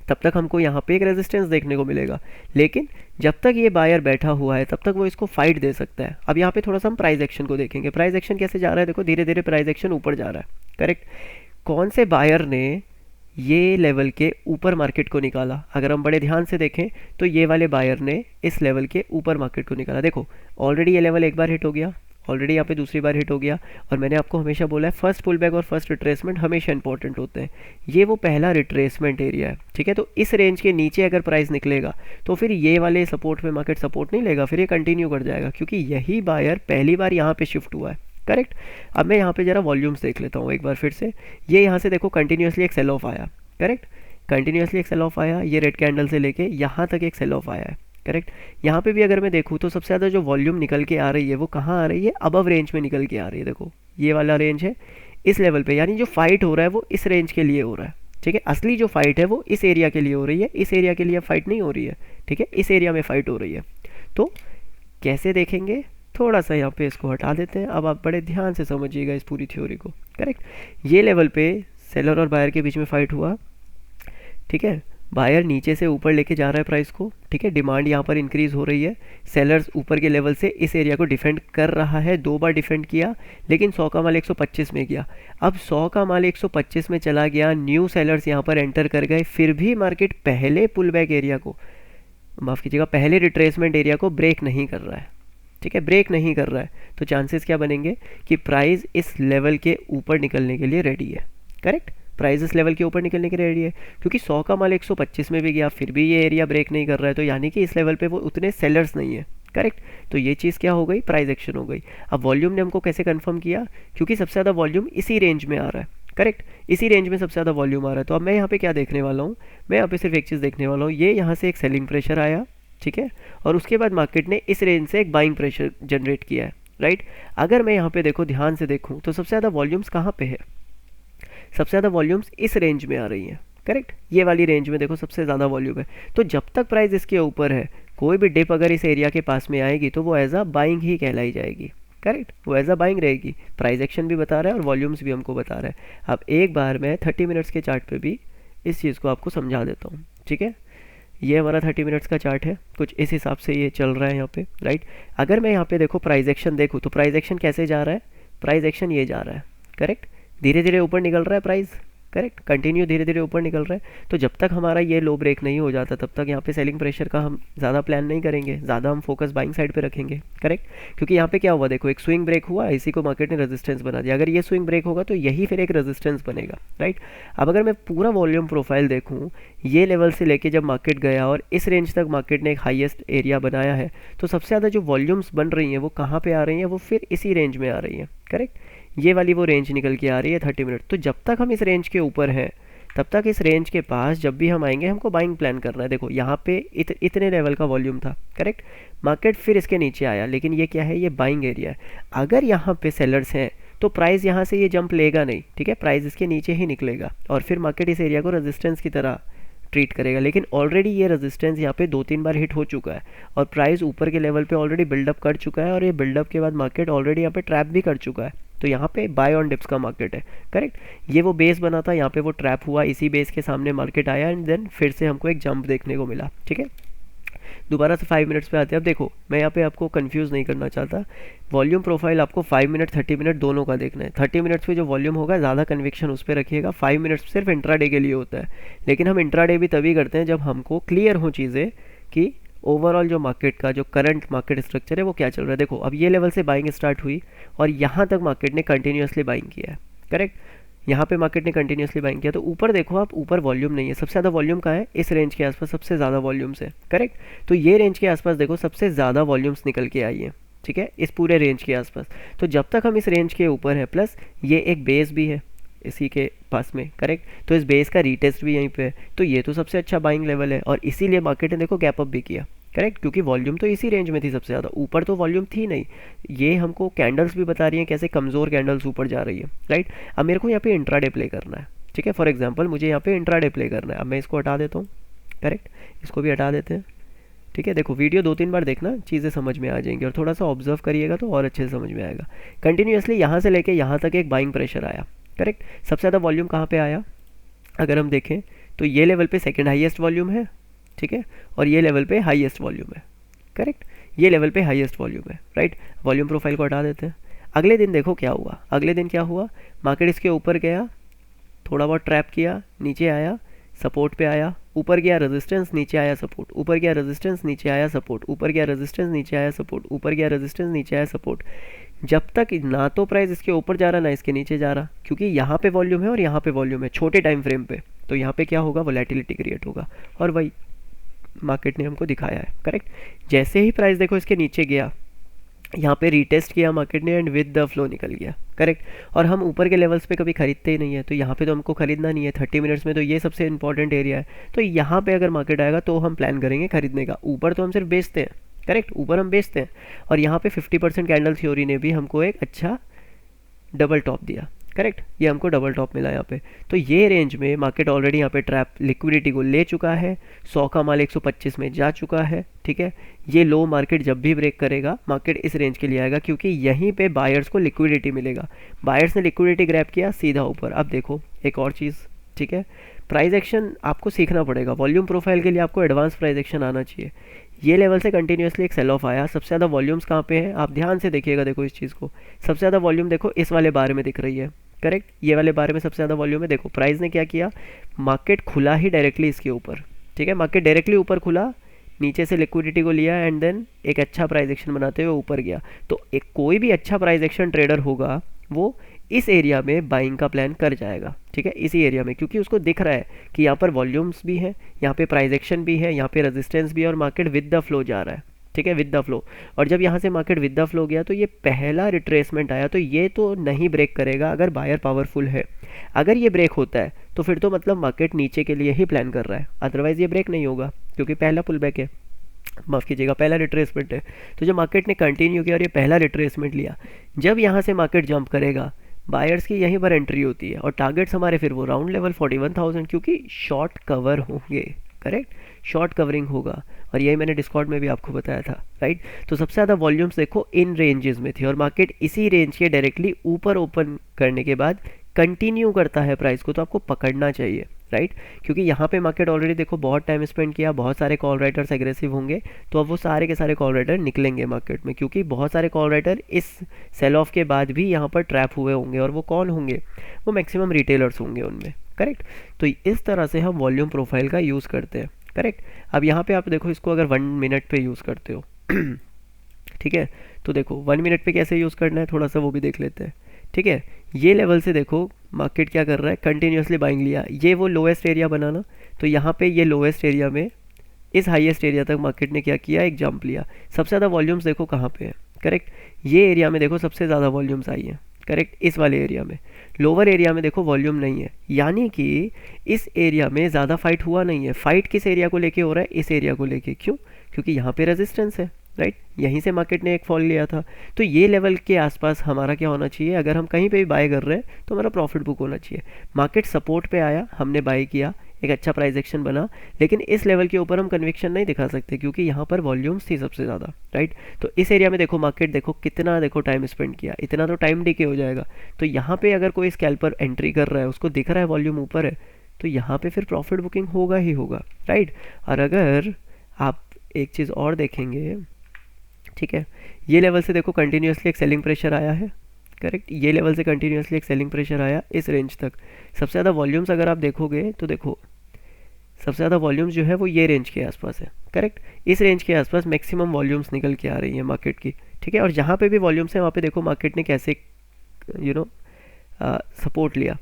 Speaker 1: तब तक हमको यहाँ पे एक रेजिस्टेंस देखने को मिलेगा। लेकिन जब तक ये बायर बैठा हुआ है तब तक वो इसको फाइट दे सकता है। अब यहाँ पे थोड़ा सा हम प्राइस एक्शन को देखेंगे, प्राइस एक्शन कैसे जा रहा है। देखो धीरे धीरे प्राइस एक्शन ऊपर जा रहा है, करेक्ट। कौन से बायर ने ये लेवल के ऊपर मार्केट को निकाला, अगर हम बड़े ध्यान से देखें तो ये वाले बायर ने इस लेवल के ऊपर मार्केट को निकाला। देखो ऑलरेडी ये लेवल एक बार हिट हो गया, ऑलरेडी यहाँ पे दूसरी बार हिट हो गया। और मैंने आपको हमेशा बोला है फर्स्ट पुल बैक और फर्स्ट रिट्रेसमेंट हमेशा इंपॉर्टेंट होते हैं। ये वो पहला रिट्रेसमेंट एरिया है, ठीक है। तो इस रेंज के नीचे अगर प्राइस निकलेगा तो फिर ये वाले सपोर्ट पे मार्केट सपोर्ट नहीं लेगा, फिर ये कंटिन्यू कर जाएगा क्योंकि यही बायर पहली बार यहाँ पे शिफ्ट हुआ है, करेक्ट। अब मैं यहाँ पे जरा वॉल्यूम्स देख लेता हूँ एक बार फिर से। ये यहाँ से देखो कंटिन्यूसली एक सेल ऑफ आया, करेक्ट। कंटिन्यूसली एक सेल ऑफ आया, ये रेड कैंडल से लेके यहाँ तक एक सेल ऑफ आया है, करेक्ट। यहाँ पे भी अगर मैं देखूँ तो सबसे ज़्यादा जो वॉल्यूम निकल के आ रही है वो कहाँ आ रही है, अबव रेंज में निकल के आ रही है। देखो ये वाला रेंज है इस लेवल पे, यानी जो फाइट हो रहा है वो इस रेंज के लिए हो रहा है, ठीक है। असली जो फाइट है वो इस एरिया के लिए हो रही है, इस एरिया के लिए फाइट नहीं हो रही है, ठीक है। इस एरिया में फाइट हो रही है। तो कैसे देखेंगे, थोड़ा सा यहाँ पे इसको हटा देते हैं। अब आप बड़े ध्यान से समझिएगा इस पूरी थ्योरी को, करेक्ट। ये लेवल पे सेलर और बायर के बीच में फाइट हुआ, ठीक है। बायर नीचे से ऊपर लेके जा रहा है प्राइस को, ठीक है। डिमांड यहाँ पर इंक्रीज हो रही है, सेलर्स ऊपर के लेवल से इस एरिया को डिफेंड कर रहा है। 2 बार डिफेंड किया लेकिन 100 का माल 125 में गया। अब 100 का माल 125 में चला गया, न्यू सेलर्स यहाँ पर एंटर कर गए, फिर भी मार्केट पहले पुल बैक एरिया को, माफ़ कीजिएगा, पहले रिट्रेसमेंट एरिया को ब्रेक नहीं कर रहा है, ठीक है, ब्रेक नहीं कर रहा है। तो चांसेस क्या बनेंगे कि प्राइस इस लेवल के ऊपर निकलने के लिए रेडी है, करेक्ट। प्राइस इस लेवल के ऊपर निकलने के लिए रेडी है क्योंकि 100 का माल 125 में भी गया, फिर भी ये एरिया ब्रेक नहीं कर रहा है। तो यानी कि इस लेवल पे वो उतने सेलर्स नहीं है, करेक्ट। तो ये चीज़ क्या हो गई, प्राइस एक्शन हो गई। अब वॉल्यूम ने हमको कैसे कंफर्म किया, क्योंकि सबसे ज़्यादा वॉल्यूम इसी रेंज में आ रहा है, करेक्ट। इसी रेंज में सबसे ज़्यादा वॉल्यूम आ रहा है। तो अब मैं यहाँ पे क्या देखने वाला हूँ, मैं यहाँ पे सिर्फ एक चीज़ देखने वाला हूँ, ये यहाँ से एक सेलिंग प्रेशर आया, ठीक है। और उसके बाद मार्केट ने इस रेंज से एक बाइंग प्रेशर जनरेट किया है, राइट। अगर मैं यहाँ पे देखो ध्यान से देखूँ तो सबसे ज़्यादा वॉल्यूम्स कहाँ पे है, सबसे ज़्यादा वॉल्यूम्स इस रेंज में आ रही हैं, करेक्ट। ये वाली रेंज में देखो सबसे ज़्यादा वॉल्यूम है। तो जब तक प्राइस इसके ऊपर है, कोई भी डिप अगर इस एरिया के पास में आएगी तो वो एज अ बाइंग ही कहलाई जाएगी, करेक्ट। वो एज अ बाइंग रहेगी। प्राइस एक्शन भी बता रहा है और वॉल्यूम्स भी हमको बता रहा है। अब एक बार मैं 30 मिनट्स के चार्ट पे भी इस चीज़ को आपको समझा देता हूँ, ठीक है। ये हमारा 30 मिनट्स का चार्ट है, कुछ इस हिसाब से ये चल रहा है यहाँ पे, राइट। अगर मैं यहाँ पे देखो प्राइस एक्शन देखूँ तो प्राइस एक्शन कैसे जा रहा है, प्राइस एक्शन ये जा रहा है, करेक्ट। धीरे धीरे ऊपर निकल रहा है प्राइस, करेक्ट, कंटिन्यू धीरे धीरे ऊपर निकल रहा है। तो जब तक हमारा ये लो ब्रेक नहीं हो जाता तब तक यहाँ पे सेलिंग प्रेशर का हम ज़्यादा प्लान नहीं करेंगे, ज़्यादा हम फोकस बाइंग साइड पे रखेंगे, करेक्ट। क्योंकि यहाँ पे क्या हुआ, देखो एक स्विंग ब्रेक हुआ, इसी को मार्केट ने रेजिस्टेंस बना दिया। अगर ये स्विंग ब्रेक होगा तो यही फिर एक रेजिस्टेंस बनेगा, राइट। अब अगर मैं पूरा वॉल्यूम प्रोफाइल देखूँ, ये लेवल से लेके जब मार्केट गया और इस रेंज तक मार्केट ने एक हाईएस्ट एरिया बनाया है, तो सबसे ज़्यादा जो वॉल्यूम्स बन रही हैं वो कहाँ पे आ रही हैं, वो फिर इसी रेंज में आ रही हैं, करेक्ट। ये वाली वो रेंज निकल के आ रही है 30 मिनट। तो जब तक हम इस रेंज के ऊपर हैं तब तक इस रेंज के पास जब भी हम आएंगे हमको बाइंग प्लान करना है। देखो यहाँ पे इतने लेवल का वॉल्यूम था, करेक्ट। मार्केट फिर इसके नीचे आया, लेकिन ये क्या है, ये बाइंग एरिया है। अगर यहाँ पे सेलर्स हैं तो प्राइस यहाँ से ये जंप लेगा नहीं, ठीक है, प्राइस इसके नीचे ही निकलेगा और फिर मार्केट इस एरिया को रेजिस्टेंस की तरह ट्रीट करेगा। लेकिन ऑलरेडी ये रेजिस्टेंस यहाँ पे 2-3 बार हिट हो चुका है और प्राइस ऊपर के लेवल पे ऑलरेडी बिल्डअप कर चुका है और ये बिल्डअप के बाद मार्केट ऑलरेडी यहाँ पे ट्रैप भी कर चुका है, तो यहाँ पे बाय ऑन डिप्स का मार्केट है, करेक्ट। ये वो बेस बना था, यहाँ पे वो ट्रैप हुआ, इसी बेस के सामने मार्केट आया एंड देन फिर से हमको एक जंप देखने को मिला, ठीक है। दोबारा से 5 मिनट्स पे आते हैं। अब देखो मैं यहाँ पे आपको कंफ्यूज नहीं करना चाहता, वॉल्यूम प्रोफाइल आपको 5 मिनट 30 मिनट दोनों का देखना है। 30 मिनट्स पे जो वॉल्यूम होगा ज़्यादा कन्विक्शन उस पर रखिएगा, 5 मिनट्स सिर्फ इंट्राडे के लिए होता है। लेकिन हम इंट्राडे भी तभी करते हैं जब हमको क्लियर हो चीज़ें कि ओवरऑल जो मार्केट का जो करंट मार्केट स्ट्रक्चर है वो क्या चल रहा है। देखो अब ये लेवल से बाइंग स्टार्ट हुई और यहाँ तक मार्केट ने कंटिन्यूसली बाइंग किया है, करेक्ट। यहाँ पे मार्केट ने कंटिन्यूसली बाइंग किया, तो ऊपर देखो आप, ऊपर वॉल्यूम नहीं है। सबसे ज़्यादा वॉल्यूम कहाँ है, इस रेंज के आसपास सबसे ज़्यादा वॉल्यूम्स है, करेक्ट। तो ये रेंज के आसपास देखो सबसे ज़्यादा वॉल्यूम्स निकल के आई है, ठीक है, इस पूरे रेंज के आसपास। तो जब तक हम इस रेंज के ऊपर है, प्लस ये एक बेस भी है इसी के पास में, करेक्ट, तो इस बेस का रीटेस्ट भी यहीं पे है, तो ये तो सबसे अच्छा बाइंग लेवल है। और इसीलिए मार्केट ने देखो गैप अप भी किया, करेक्ट, क्योंकि वॉल्यूम तो इसी रेंज में थी सबसे ज़्यादा, ऊपर तो वॉल्यूम थी नहीं। ये हमको कैंडल्स भी बता रही हैं कैसे कमज़ोर कैंडल्स ऊपर जा रही है, राइट। अब मेरे को यहाँ पे इंट्राडे प्ले करना है, ठीक है, फॉर एग्जांपल मुझे यहाँ पे इंट्राडे प्ले करना है। अब मैं इसको हटा देता हूँ, करेक्ट, इसको भी हटा देते हैं, ठीक है। देखो वीडियो 2-3 बार देखना, चीज़ें समझ में आ जाएंगी और थोड़ा सा ऑब्जर्व करिएगा तो और अच्छे से समझ में आएगा। कंटिन्यूसली यहाँ से लेके यहाँ तक एक बाइंग प्रेशर आया, करेक्ट। सबसे ज़्यादा वॉल्यूम कहाँ पे आया, अगर हम देखें तो ये लेवल पे सेकंड हाईएस्ट वॉल्यूम है, ठीक है, और ये लेवल पे हाईएस्ट वॉल्यूम है, करेक्ट, ये लेवल पे हाईएस्ट वॉल्यूम है, राइट। वॉल्यूम प्रोफाइल को हटा देते हैं। अगले दिन देखो क्या हुआ, अगले दिन क्या हुआ, मार्केट इसके ऊपर गया, थोड़ा बहुत ट्रैप किया, नीचे आया, सपोर्ट पे आया, ऊपर गया रेजिस्टेंस, नीचे आया सपोर्ट, ऊपर गया रेजिस्टेंस, नीचे आया सपोर्ट, ऊपर गया रेजिस्टेंस, नीचे आया सपोर्ट, ऊपर गया रेजिस्टेंस, नीचे आया सपोर्ट। जब तक ना तो प्राइस इसके ऊपर जा रहा ना इसके नीचे जा रहा, क्योंकि यहाँ पे वॉल्यूम है और यहाँ पे वॉल्यूम है छोटे टाइम फ्रेम पे, तो यहाँ पे क्या होगा, वोलेटिलिटी क्रिएट होगा, और वही मार्केट ने हमको दिखाया है, करेक्ट। जैसे ही प्राइस देखो इसके नीचे गया, यहाँ पे रीटेस्ट किया मार्केट ने एंड विद द फ्लो निकल गया, करेक्ट। और हम ऊपर के लेवल्स पे कभी खरीदते ही नहीं है, तो यहाँ पे तो हमको खरीदना नहीं है 30 मिनट्स में, तो ये सबसे इंपॉर्टेंट एरिया है। तो यहाँ पे अगर मार्केट आएगा तो हम प्लान करेंगे खरीदने का, ऊपर तो हम सिर्फ बेचते हैं, करेक्ट, ऊपर हम बेचते हैं। और यहाँ पे 50% कैंडल थ्योरी ने भी हमको एक अच्छा डबल टॉप दिया, करेक्ट, ये हमको डबल टॉप मिला यहाँ पे। तो ये रेंज में मार्केट ऑलरेडी यहाँ पे ट्रैप लिक्विडिटी को ले चुका है, 100 का माल 125 में जा चुका है, ठीक है। ये लो मार्केट जब भी ब्रेक करेगा मार्केट इस रेंज के लिए आएगा, क्योंकि यहीं पे बायर्स को लिक्विडिटी मिलेगा। बायर्स ने लिक्विडिटी ग्रैब किया सीधा ऊपर। अब देखो एक और चीज़, ठीक है, प्राइस एक्शन आपको सीखना पड़ेगा। वॉल्यूम प्रोफाइल के लिए आपको एडवांस प्राइस एक्शन आना चाहिए। ये लेवल से कंटिन्यूसली एक सेल ऑफ आया, सबसे ज़्यादा वॉल्यूम्स कहाँ पे हैं, आप ध्यान से देखिएगा, देखो इस चीज़ को, सबसे ज़्यादा वॉल्यूम देखो इस वाले बार में दिख रही है, करेक्ट, ये वाले बारे में सबसे ज़्यादा वॉल्यूम है। देखो प्राइस ने क्या किया, मार्केट खुला ही डायरेक्टली इसके ऊपर, ठीक है, मार्केट डायरेक्टली ऊपर खुला, नीचे से लिक्विडिटी को लिया एंड देन एक अच्छा प्राइस एक्शन बनाते हुए ऊपर गया। तो एक कोई भी अच्छा प्राइस एक्शन ट्रेडर होगा वो इस एरिया में बाइंग का प्लान कर जाएगा, ठीक है, इसी एरिया में, क्योंकि उसको दिख रहा है कि यहाँ पर वॉल्यूम्स भी है, यहाँ पे प्राइस एक्शन भी है, यहाँ पे रेजिस्टेंस भी है, और मार्केट विद द फ्लो जा रहा है, ठीक है, विद द फ्लो। और जब यहाँ से मार्केट विद द फ्लो गया तो ये पहला रिट्रेसमेंट आया, तो ये तो नहीं ब्रेक करेगा अगर बायर पावरफुल है। अगर ये ब्रेक होता है तो फिर तो मतलब मार्केट नीचे के लिए ही प्लान कर रहा है, अदरवाइज ये ब्रेक नहीं होगा, क्योंकि पहला पुल बैक है, माफ़ कीजिएगा, पहला रिट्रेसमेंट है। तो जब मार्केट ने कंटिन्यू किया और ये पहला रिट्रेसमेंट लिया, जब यहाँ से मार्केट जंप करेगा बायर्स की यहीं पर एंट्री होती है, और टारगेट्स हमारे फिर वो राउंड लेवल 41,000, क्योंकि शॉर्ट कवर होंगे, करेक्ट, शॉर्ट कवरिंग होगा, और यही मैंने डिस्कॉर्ड में भी आपको बताया था, राइट। तो सबसे ज़्यादा वॉल्यूम्स देखो इन रेंजेस में थी, और मार्केट इसी रेंज के डायरेक्टली ऊपर ओपन करने के बाद कंटिन्यू करता है प्राइस को, तो आपको पकड़ना चाहिए, राइट, क्योंकि यहाँ पे मार्केट ऑलरेडी देखो बहुत टाइम स्पेंड किया, बहुत सारे कॉल राइटर्स एग्रेसिव होंगे, तो अब वो सारे के सारे कॉल राइटर निकलेंगे मार्केट में, क्योंकि बहुत सारे कॉल राइटर इस सेल ऑफ के बाद भी यहाँ पर ट्रैप हुए होंगे, और वो कौन होंगे, वो मैक्सिमम रिटेलर्स होंगे उनमें, करेक्ट। तो इस तरह से हम वॉल्यूम प्रोफाइल का यूज़ करते हैं, करेक्ट। अब यहाँ पे आप देखो इसको अगर 1 मिनट पे यूज़ करते हो ठीक है, तो देखो 1 मिनट पे कैसे यूज़ करना है थोड़ा सा वो भी देख लेते हैं, ठीक है। ये लेवल से देखो मार्केट क्या कर रहा है, कंटिन्यूसली बाइंग लिया, ये वो लोएस्ट एरिया बनाना, तो यहाँ पे ये लोएस्ट एरिया में इस हाईएस्ट एरिया तक मार्केट ने क्या किया, एक जंप लिया। सबसे ज़्यादा वॉल्यूम्स देखो कहाँ पे है, करेक्ट, ये एरिया में देखो सबसे ज़्यादा वॉल्यूम्स आई हैं, करेक्ट, इस वाले एरिया में। लोअर एरिया में देखो वॉल्यूम नहीं है, यानी कि इस एरिया में ज़्यादा फाइट हुआ नहीं है। फाइट किस एरिया को लेके हो रहा है, इस एरिया को लेके, क्यों, क्योंकि यहाँ पे रेजिस्टेंस है, राइट, यहीं से मार्केट ने एक फॉल लिया था। तो ये लेवल के आसपास हमारा क्या होना चाहिए, अगर हम कहीं पे भी बाय कर रहे हैं तो हमारा प्रॉफिट बुक होना चाहिए। मार्केट सपोर्ट पे आया, हमने बाय किया, एक अच्छा प्राइस एक्शन बना, लेकिन इस लेवल के ऊपर हम कन्विक्शन नहीं दिखा सकते क्योंकि यहाँ पर वॉल्यूम्स थी सबसे ज़्यादा, राइट। तो इस एरिया में देखो मार्केट देखो कितना देखो टाइम स्पेंड किया, इतना तो टाइम डीके हो जाएगा। तो यहाँ पे अगर कोई स्कैल्पर एंट्री कर रहा है, उसको दिख रहा है वॉल्यूम ऊपर है, तो यहाँ पे फिर प्रॉफिट बुकिंग होगा ही होगा, राइट। और अगर आप एक चीज़ और देखेंगे, ठीक है, ये लेवल से देखो कंटिन्यूसली एक सेलिंग प्रेशर आया है, करेक्ट। ये लेवल से कंटिन्यूसली एक सेलिंग प्रेशर आया इस रेंज तक। सबसे ज़्यादा वॉल्यूम्स अगर आप देखोगे तो देखो सबसे ज़्यादा वॉल्यूम्स जो है वो ये रेंज के आसपास है, करेक्ट। इस रेंज के आसपास मैक्सिमम वॉल्यूम्स निकल के आ रही है मार्केट की, ठीक है। और जहाँ पे भी वॉल्यूम्स है वहाँ पे देखो मार्केट ने कैसे सपोर्ट लिया।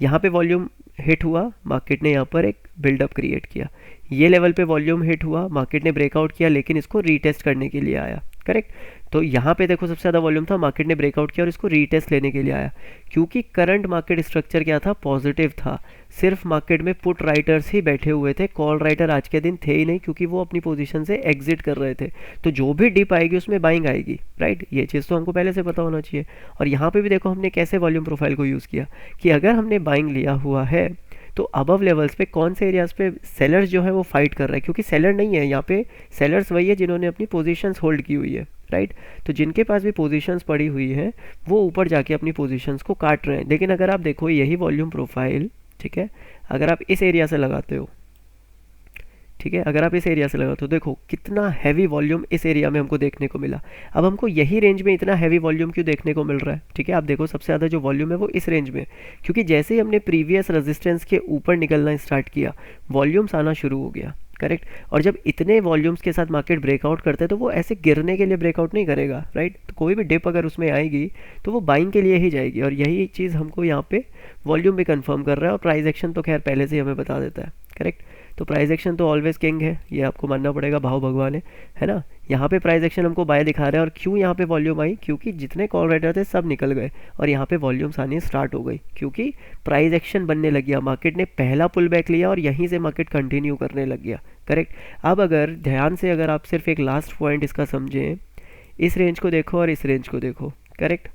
Speaker 1: यहाँ पे वॉल्यूम हिट हुआ, मार्केट ने यहाँ पर एक बिल्डअप क्रिएट किया। ये लेवल पे वॉल्यूम हिट हुआ, मार्केट ने ब्रेकआउट किया, लेकिन इसको रीटेस्ट करने के लिए आया, करेक्ट। तो यहाँ पे देखो सबसे ज़्यादा वॉल्यूम था, मार्केट ने ब्रेकआउट किया और इसको रीटेस्ट लेने के लिए आया, क्योंकि करंट मार्केट स्ट्रक्चर क्या था, पॉजिटिव था। सिर्फ मार्केट में पुट राइटर्स ही बैठे हुए थे, कॉल राइटर आज के दिन थे ही नहीं, क्योंकि वो अपनी पोजीशन से एग्जिट कर रहे थे। तो जो भी डिप आएगी उसमें बाइंग आएगी, राइट। ये चीज़ तो हमको पहले से पता होना चाहिए। और यहाँ पे भी देखो हमने कैसे वॉल्यूम प्रोफाइल को यूज़ किया कि अगर हमने बाइंग लिया हुआ है तो अबव लेवल्स पे कौन से एरियाज पे सेलर्स जो है वो फाइट कर रहा है, क्योंकि सेलर नहीं है यहाँ पे, सेलर्स वही है जिन्होंने अपनी पोजीशंस होल्ड की हुई है, राइट। तो जिनके पास भी पोजीशंस पड़ी हुई है वो ऊपर जाके अपनी पोजीशंस को काट रहे हैं। लेकिन अगर आप देखो यही वॉल्यूम प्रोफाइल, ठीक है, अगर आप इस एरिया से लगाते हो, ठीक है, अगर आप इस एरिया से लगाते हो, देखो कितना हैवी वॉल्यूम इस एरिया में हमको देखने को मिला। अब हमको यही रेंज में इतना हैवी वॉल्यूम क्यों देखने को मिल रहा है, ठीक है। आप देखो सबसे ज़्यादा जो वॉल्यूम है वो इस रेंज में, क्योंकि जैसे ही हमने प्रीवियस रेजिस्टेंस के ऊपर निकलना स्टार्ट किया, वॉल्यूम्स आना शुरू हो गया, करेक्ट। और जब इतने वॉल्यूम्स के साथ मार्केट ब्रेकआउट करते हैं तो वो ऐसे गिरने के लिए ब्रेकआउट नहीं करेगा, राइट। तो कोई भी डिप अगर उसमें आएगी तो वो बाइंग के लिए ही जाएगी, और यही चीज़ हमको यहाँ पे वॉल्यूम भी कंफर्म कर रहा है। और प्राइस एक्शन तो खैर पहले से ही हमें बता देता है, करेक्ट। तो प्राइस एक्शन तो ऑलवेज किंग है, ये आपको मानना पड़ेगा, भाव भगवान है ना। यहाँ पे प्राइस एक्शन हमको बाय दिखा रहा है। और क्यों यहाँ पे वॉल्यूम आई, क्योंकि जितने कॉल राइटर थे सब निकल गए और यहाँ पे वॉल्यूम्स आने स्टार्ट हो गई, क्योंकि प्राइस एक्शन बनने लग गया। मार्केट ने पहला पुल बैक लिया और यहीं से मार्केट कंटिन्यू करने लग गया, करेक्ट। अब अगर ध्यान से अगर आप सिर्फ एक लास्ट पॉइंट इसका समझें, इस रेंज को देखो और इस रेंज को देखो, करेक्ट।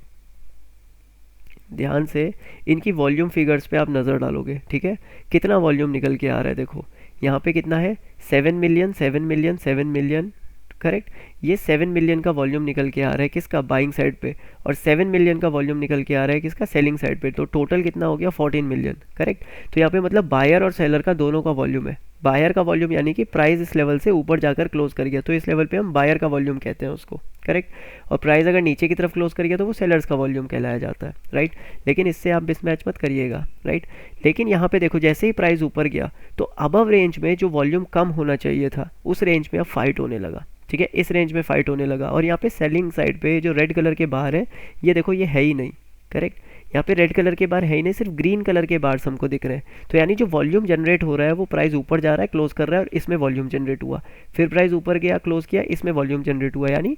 Speaker 1: ध्यान से इनकी वॉल्यूम फिगर्स पे आप नज़र डालोगे, ठीक है, कितना वॉल्यूम निकल के आ रहा है। देखो यहाँ पे कितना है, 7 मिलियन 7 मिलियन 7 मिलियन, करेक्ट। ये 7 मिलियन का वॉल्यूम निकल के आ रहा है किसका, बाइंग साइड पे, और 7 मिलियन का वॉल्यूम निकल के आ रहा है किसका, सेलिंग साइड पे। तो टोटल कितना हो गया, 14 मिलियन, करेक्ट। तो यहाँ पे मतलब बायर और सेलर का दोनों का वॉल्यूम है। बायर का वॉल्यूम यानी कि प्राइस इस लेवल से ऊपर जाकर क्लोज कर गया, तो इस लेवल पे हम बायर का वॉल्यूम कहते हैं उसको, करेक्ट। और प्राइस अगर नीचे की तरफ क्लोज कर गया तो वो सेलर्स का वॉल्यूम कहलाया जाता है, राइट। लेकिन इससे आप मिसमैच मत करिएगा, राइट। लेकिन यहाँ पे देखो जैसे ही प्राइस ऊपर गया तो अबव रेंज में जो वॉल्यूम कम होना चाहिए था उस रेंज में अब फाइट होने लगा, ठीक है, इस रेंज में फाइट होने लगा। और यहाँ पे सेलिंग साइड पे जो रेड कलर के बार है, ये देखो ये है ही नहीं, करेक्ट। यहाँ पे रेड कलर के बार है ही नहीं, सिर्फ ग्रीन कलर के बार्स हमको दिख रहे हैं। तो यानी जो वॉल्यूम जनरेट हो रहा है वो प्राइस ऊपर जा रहा है, क्लोज कर रहा है, और इसमें वॉल्यूम जनरेट हुआ, फिर प्राइस ऊपर गया, क्लोज किया, इसमें वॉल्यूम जनरेट हुआ, यानी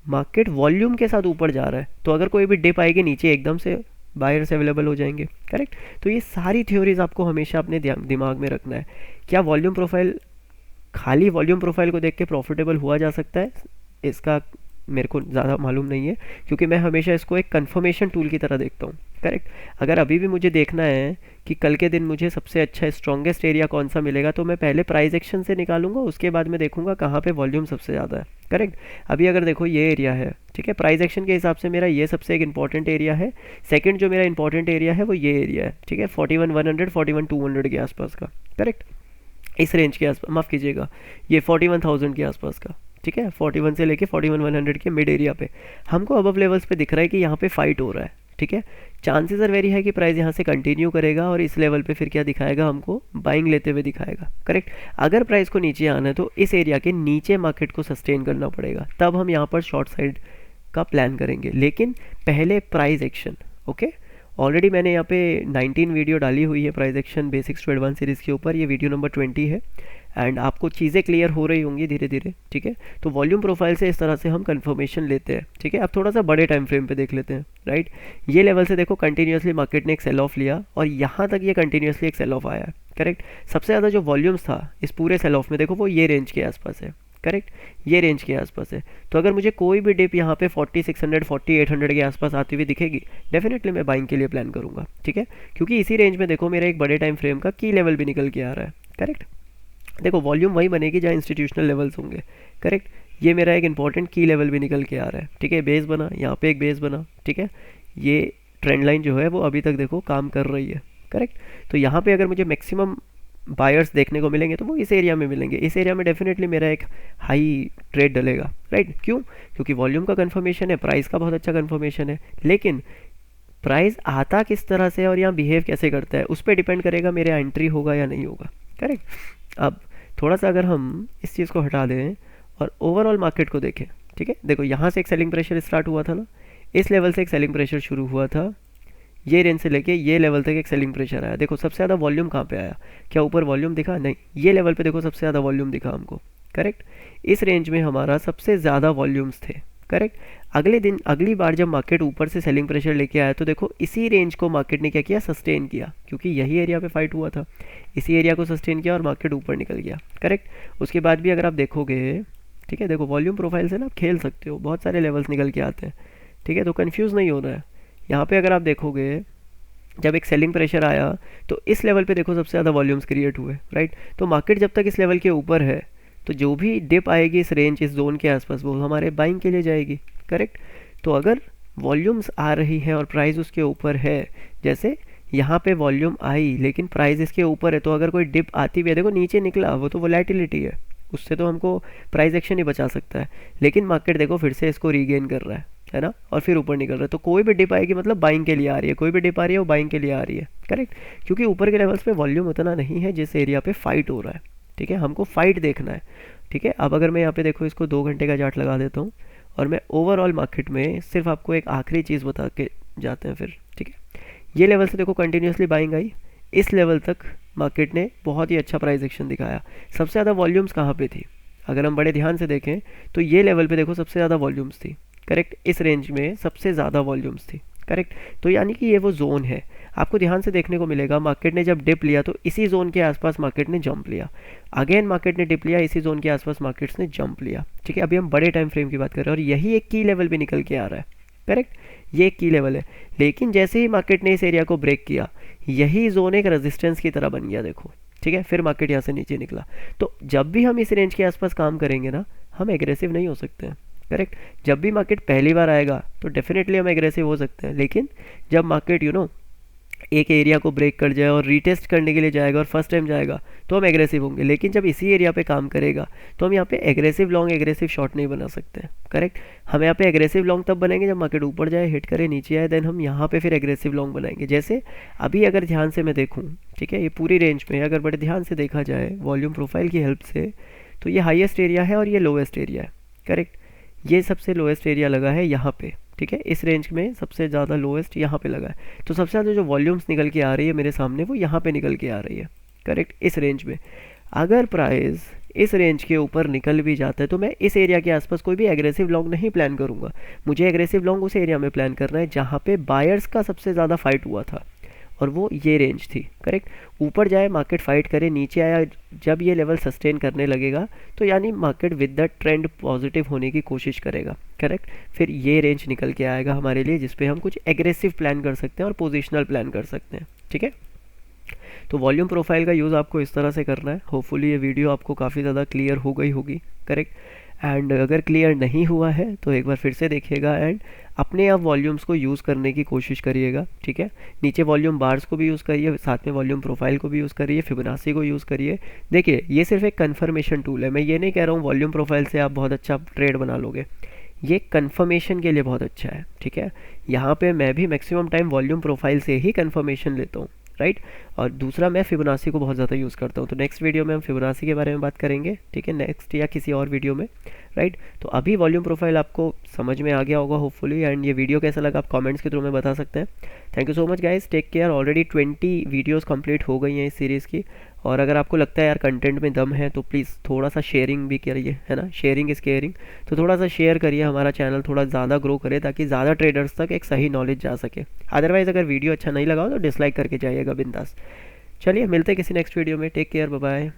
Speaker 1: मार्केट वॉल्यूम के साथ ऊपर जा रहा है। तो अगर कोई भी डिप आएगी नीचे एकदम से बायर्स अवेलेबल हो जाएंगे, करेक्ट। तो ये सारी थ्योरीज आपको हमेशा अपने दिमाग में रखना है। क्या वॉल्यूम प्रोफाइल, खाली वॉल्यूम प्रोफाइल को देख के प्रॉफिटेबल हुआ जा सकता है, इसका मेरे को ज़्यादा मालूम नहीं है, क्योंकि मैं हमेशा इसको एक कंफर्मेशन टूल की तरह देखता हूँ, करेक्ट। अगर अभी भी मुझे देखना है कि कल के दिन मुझे सबसे अच्छा स्ट्रॉन्गेस्ट एरिया कौन सा मिलेगा, तो मैं पहले प्राइस एक्शन से निकालूंगा, उसके बाद मैं देखूंगा कहाँ पे वॉल्यूम सबसे ज़्यादा है, करेक्ट। अभी अगर देखो ये एरिया है, ठीक है, प्राइस एक्शन के हिसाब से मेरा ये सबसे एक इंपॉर्टेंट एरिया है। सेकंड जो मेरा इंपॉर्टेंट एरिया है वो ये एरिया है, ठीक है, 41,100 41,200 के आसपास का, करेक्ट। इस रेंज के आसपास, माफ़ कीजिएगा, ये 41,000 के आसपास का, ठीक है, 41 से लेके 41,100 के मिड एरिया पे हमको अबव लेवल्स पे दिख रहा है कि यहाँ पे फाइट हो रहा है, ठीक है। चांसेस आर वेरी है कि प्राइस यहाँ से कंटिन्यू करेगा और इस लेवल पे फिर क्या दिखाएगा, हमको बाइंग लेते हुए दिखाएगा, करेक्ट। अगर प्राइस को नीचे आना है तो इस एरिया के नीचे मार्केट को सस्टेन करना पड़ेगा, तब हम यहाँ पर शॉर्ट साइड का प्लान करेंगे। लेकिन पहले प्राइस एक्शन, ओके। ऑलरेडी मैंने यहाँ पे 19 वीडियो डाली हुई है price action basics to advance series के ऊपर, ये वीडियो नंबर 20 है, एंड आपको चीज़ें क्लियर हो रही होंगी धीरे धीरे, ठीक है। तो वॉल्यूम प्रोफाइल से इस तरह से हम कंफर्मेशन लेते हैं, ठीक है। अब थोड़ा सा बड़े टाइम फ्रेम पे देख लेते हैं, राइट। ये लेवल से देखो कंटिन्यूसली मार्केट ने एक सेल ऑफ लिया और यहाँ तक ये कंटिन्यूसली एक सेल ऑफ आया, करेक्ट। सबसे ज़्यादा जो वॉल्यूम्स था इस पूरे सेल ऑफ में देखो वो ये रेंज के आसपास है, करेक्ट, ये रेंज के आसपास है। तो अगर मुझे कोई भी डिप यहाँ पे 4600 4800 के आसपास आती हुई दिखेगी, डेफिनेटली मैं बाइंग के लिए प्लान करूँगा, ठीक है। क्योंकि इसी रेंज में देखो मेरा एक बड़े टाइम फ्रेम का की लेवल भी निकल के आ रहा है, करेक्ट। देखो वॉल्यूम वही बनेगी जहाँ इंस्टीट्यूशनल लेवल्स होंगे, करेक्ट। ये मेरा एक इंपॉर्टेंट की लेवल भी निकल के आ रहा है, ठीक है। बेस बना, यहाँ पे एक बेस बना, ठीक है। ये ट्रेंड लाइन जो है वो अभी तक देखो काम कर रही है, करेक्ट। तो यहाँ पे अगर मुझे मैक्सिमम बायर्स देखने को मिलेंगे तो वो इस एरिया में मिलेंगे। इस एरिया में डेफिनेटली मेरा एक हाई ट्रेड डलेगा, राइट। क्यों? क्योंकि वॉल्यूम का कंफर्मेशन है, प्राइस का बहुत अच्छा कंफर्मेशन है, लेकिन प्राइस आता किस तरह से और यहाँ बिहेव कैसे करता है उस पर डिपेंड करेगा मेरा एंट्री होगा या नहीं होगा, करेक्ट। अब थोड़ा सा अगर हम इस चीज़ को हटा दें और ओवरऑल मार्केट को देखें, ठीक है। देखो यहाँ से एक सेलिंग प्रेशर स्टार्ट हुआ था ना, इस लेवल से एक सेलिंग प्रेशर शुरू हुआ था, ये रेंज से लेके ये लेवल तक एक सेलिंग प्रेशर आया। देखो सबसे ज़्यादा वॉल्यूम कहाँ पे आया? क्या ऊपर वॉल्यूम दिखा? नहीं, ये लेवल पे देखो सबसे ज़्यादा वॉल्यूम दिखा हमको, करेक्ट। इस रेंज में हमारा सबसे ज़्यादा वॉल्यूम्स थे, करेक्ट। अगले दिन अगली बार जब मार्केट ऊपर से सेलिंग प्रेशर लेके आया तो देखो इसी रेंज को मार्केट ने क्या किया? सस्टेन किया, क्योंकि यही एरिया पे फाइट हुआ था। इसी एरिया को सस्टेन किया और मार्केट ऊपर निकल गया, करेक्ट। उसके बाद भी अगर आप देखोगे, ठीक है, देखो वॉल्यूम प्रोफाइल से ना आप खेल सकते हो, बहुत सारे लेवल्स निकल के आते हैं, ठीक है। तो कंफ्यूज नहीं होना है। यहाँ पे अगर आप देखोगे जब एक सेलिंग प्रेशर आया तो इस लेवल पे देखो सबसे ज़्यादा वॉल्यूम्स क्रिएट हुए, राइट। तो मार्केट जब तक इस लेवल के ऊपर है तो जो भी डिप आएगी इस रेंज इस जोन के आसपास वो हमारे बाइंग के लिए जाएगी, करेक्ट। तो अगर वॉल्यूम्स आ रही हैं और प्राइस उसके ऊपर है, जैसे यहाँ पे वॉल्यूम आई लेकिन प्राइस इसके ऊपर है, तो अगर कोई डिप आती भी है, देखो नीचे निकला, वो तो वोलेटिलिटी है, उससे तो हमको प्राइस एक्शन ही बचा सकता है। लेकिन मार्केट देखो फिर से इसको रीगेन कर रहा है ना, और फिर ऊपर निकल रहा है। तो कोई भी डिप आएगी मतलब बाइंग के लिए आ रही है, कोई भी डिप आ रही है वो बाइंग के लिए आ रही है, करेक्ट। क्योंकि ऊपर के लेवल्स पे वॉल्यूम उतना नहीं है जिस एरिया पे फाइट हो रहा है, ठीक है। हमको फाइट देखना है, ठीक है। अब अगर मैं यहाँ पे देखो इसको 2 घंटे का चार्ट लगा देता हूँ और मैं ओवरऑल मार्केट में सिर्फ आपको एक आखिरी चीज़ बता के जाते हैं फिर, ठीक है। ये लेवल से देखो कंटिन्यूसली बाइंग आई, इस लेवल तक मार्केट ने बहुत ही अच्छा प्राइस एक्शन दिखाया। सबसे ज़्यादा वॉल्यूम्स कहाँ पे थी? अगर हम बड़े ध्यान से देखें तो ये लेवल पे देखो सबसे ज़्यादा वॉल्यूम्स थी, करेक्ट। इस रेंज में सबसे ज़्यादा वॉल्यूम्स थी, करेक्ट। तो यानी कि ये वो जोन है, आपको ध्यान से देखने को मिलेगा। मार्केट ने जब डिप लिया तो इसी जोन के आसपास मार्केट ने जंप लिया, अगेन मार्केट ने डिप लिया, इसी जोन के आसपास मार्केट्स ने जंप लिया, ठीक है। अभी हम बड़े टाइम फ्रेम की बात कर रहे हैं और यही एक की लेवल भी निकल के आ रहा है, करेक्ट। ये एक की लेवल है, लेकिन जैसे ही मार्केट ने इस एरिया को ब्रेक किया यही जोन एक रेजिस्टेंस की तरह बन गया, देखो, ठीक है। फिर मार्केट यहाँ से नीचे निकला। तो जब भी हम इस रेंज के आसपास काम करेंगे ना, हम एग्रेसिव नहीं हो सकते हैं, करेक्ट। जब भी मार्केट पहली बार आएगा तो डेफिनेटली हम एग्रेसिव हो सकते हैं, लेकिन जब मार्केट एक एरिया को ब्रेक कर जाए और रीटेस्ट करने के लिए जाएगा और फर्स्ट टाइम जाएगा तो हम एग्रेसिव होंगे। लेकिन जब इसी एरिया पे काम करेगा तो हम यहाँ पे एग्रेसिव लॉन्ग एग्रेसिव शॉर्ट नहीं बना सकते, करेक्ट। हम यहाँ पे एग्रेसिव लॉन्ग तब बनाएंगे जब मार्केट ऊपर जाए, हिट करे, नीचे आए, देन हम यहाँ पे फिर एग्रेसिव लॉन्ग बनाएंगे। जैसे अभी अगर ध्यान से मैं देखूँ, ठीक है, ये पूरी रेंज में अगर बड़े ध्यान से देखा जाए वॉल्यूम प्रोफाइल की हेल्प से, तो ये हाईएस्ट एरिया है और ये लोवेस्ट एरिया है, करेक्ट। ये सबसे लोएस्ट एरिया लगा है यहाँ पे, ठीक है। इस रेंज में सबसे ज़्यादा लोएस्ट यहाँ पे लगा है। तो सबसे ज़्यादा जो वॉल्यूम्स निकल के आ रही है मेरे सामने वो यहाँ पे निकल के आ रही है, करेक्ट, इस रेंज में। अगर प्राइस इस रेंज के ऊपर निकल भी जाता है तो मैं इस एरिया के आसपास कोई भी एग्रेसिव लॉन्ग नहीं प्लान करूँगा। मुझे एग्रेसिव लॉन्ग उस एरिया में प्लान करना है जहाँ पे बायर्स का सबसे ज़्यादा फाइट हुआ था, और वो ये रेंज थी, करेक्ट। ऊपर जाए मार्केट फाइट करे, नीचे आया, जब ये लेवल सस्टेन करने लगेगा तो यानी market with the trend positive होने की कोशिश करेगा, करेक्ट। फिर ये रेंज निकल के आएगा हमारे लिए जिसपे हम कुछ एग्रेसिव प्लान कर सकते हैं और पोजिशनल प्लान कर सकते हैं, ठीक है। तो वॉल्यूम प्रोफाइल का यूज़ आपको इस तरह से करना है। होपफुली ये वीडियो आपको काफ़ी ज़्यादा क्लियर हो गई होगी, करेक्ट। एंड अगर क्लियर नहीं हुआ है तो एक बार फिर से देखिएगा एंड अपने आप वॉल्यूम्स को यूज़ करने की कोशिश करिएगा, ठीक है। नीचे वॉल्यूम बार्स को भी यूज़ करिए, साथ में वॉल्यूम प्रोफाइल को भी यूज़ करिए, फिबोनाची को यूज़ करिए। देखिए ये सिर्फ एक कन्फर्मेशन टूल है, मैं ये नहीं कह रहा हूँ वॉल्यूम प्रोफाइल से आप बहुत अच्छा ट्रेड बना लोगे, ये कन्फर्मेशन के लिए बहुत अच्छा है, ठीक है। यहाँ पे मैं भी मैक्सिमम टाइम वॉल्यूम प्रोफाइल से ही कन्फर्मेशन लेता हूँ, राइट। और दूसरा मैं फिबोनाची को बहुत ज़्यादा यूज़ करता हूँ। तो नेक्स्ट वीडियो में हम फिबोनाची के बारे में बात करेंगे, ठीक है, नेक्स्ट या किसी और वीडियो में, राइट। तो अभी वॉल्यूम प्रोफाइल आपको समझ में आ गया होगा होपफुली, एंड ये वीडियो कैसा लगा आप कमेंट्स के थ्रू में बता सकते हैं। Thank you so much guys, take care. Already 20 videos complete हो गई हैं इस सीरीज़ की, और अगर आपको लगता है यार कंटेंट में दम है तो प्लीज़ थोड़ा सा शेयरिंग भी करिए, है ना, शेयरिंग इज़ केयरिंग। तो थोड़ा सा शेयर करिए, हमारा चैनल थोड़ा ज़्यादा ग्रो करे ताकि ज़्यादा ट्रेडर्स तक एक सही नॉलेज जा सके। अदरवाइज़ अगर वीडियो अच्छा नहीं लगा हो तो डिसलाइक करके जाइएगा बिंदास। चलिए मिलते हैं किसी नेक्स्ट वीडियो में, टेक केयर, बाय बाय।